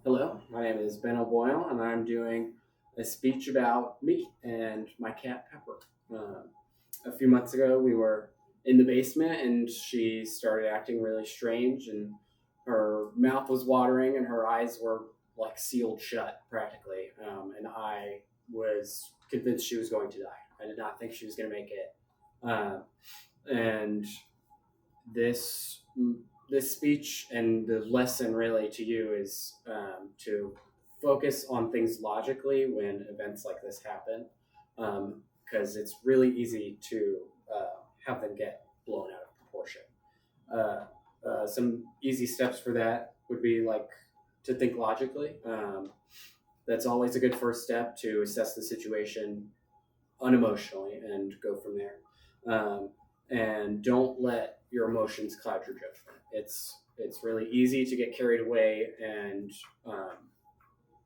Hello, my name is Ben O'Boyle, and I'm doing a speech about me and my cat Pepper. A few months ago, we were in the basement, and she started acting really strange, and her mouth was watering, and her eyes were like sealed shut practically. And I was convinced she was going to die. I did not think she was going to make it. And this this speech and the lesson really to you is to focus on things logically when events like this happen, because it's really easy to have them get blown out of proportion. Some easy steps for that would be like to think logically. That's always a good first step to assess the situation unemotionally and go from there. And don't let your emotions cloud your judgment. It's really easy to get carried away and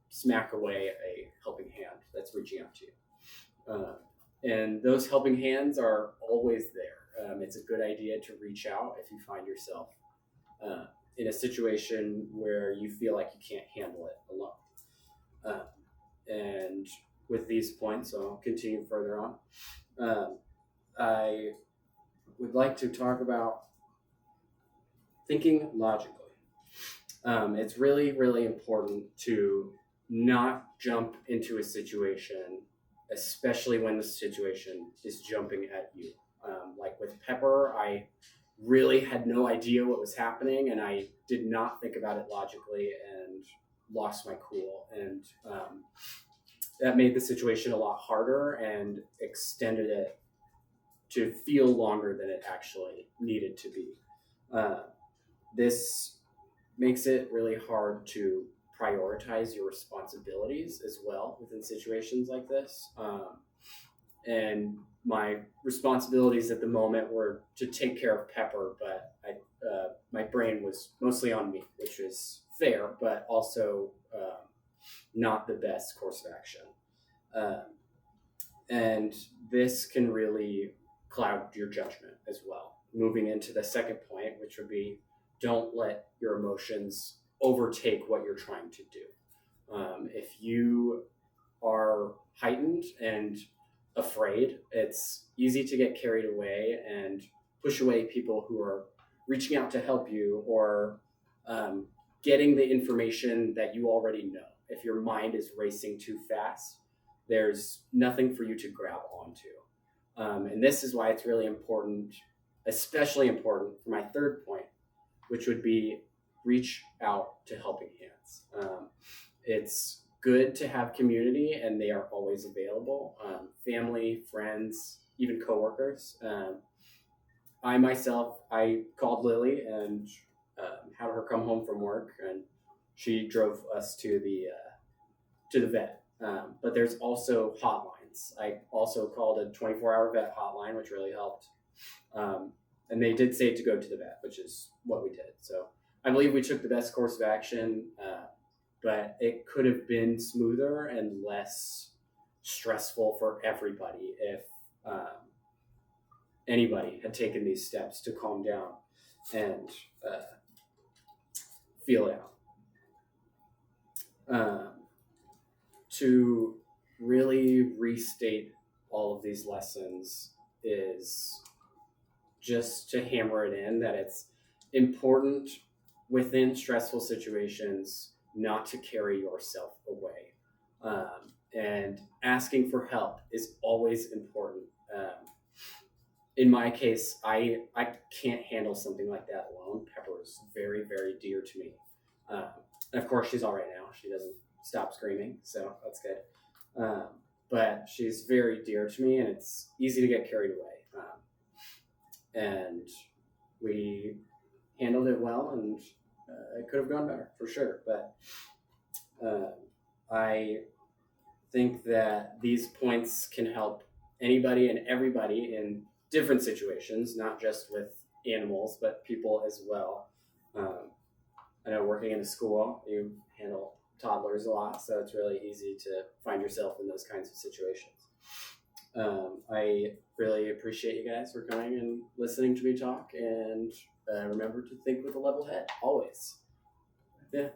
smack away a helping hand that's reaching out to you. And those helping hands are always there. It's a good idea to reach out if you find yourself in a situation where you feel like you can't handle it alone. And with these points, I'll continue further on. I would like to talk about thinking logically. It's really, really important to not jump into a situation, especially when the situation is jumping at you. Like with Pepper, I really had no idea what was happening, and I did not think about it logically and lost my cool. And that made the situation a lot harder and extended it to feel longer than it actually needed to be. This makes it really hard to prioritize your responsibilities as well within situations like this. And my responsibilities at the moment were to take care of Pepper, but my brain was mostly on me, which is fair, but also not the best course of action. And this can really cloud your judgment as well. Moving into the second point, which would be don't let your emotions overtake what you're trying to do. If you are heightened and afraid, it's easy to get carried away and push away people who are reaching out to help you or getting the information that you already know. If your mind is racing too fast, there's nothing for you to grab onto. And this is why it's really important, especially important for my third point, which would be reach out to helping hands. It's good to have community, and they are always available. Family, friends, even coworkers. I called Lily and had her come home from work, and she drove us to the vet. But there's also hotlines. I also called a 24-hour vet hotline, which really helped. And they did say to go to the vet, which is what we did. So I believe we took the best course of action, but it could have been smoother and less stressful for everybody if anybody had taken these steps to calm down and feel it out. To really restate all of these lessons is just to hammer it in that it's important within stressful situations not to carry yourself away. And asking for help is always important. In my case, I can't handle something like that alone. Pepper is very, very dear to me. And of course, she's all right now. She doesn't stop screaming, so that's good. But she's very dear to me, and it's easy to get carried away. And we handled it well, and it could have gone better for sure. But I think that these points can help anybody and everybody in different situations, not just with animals, but people as well. I know working in a school, you handle toddlers a lot, so it's really easy to find yourself in those kinds of situations. I really appreciate you guys for coming and listening to me talk, and remember to think with a level head, always. Yeah.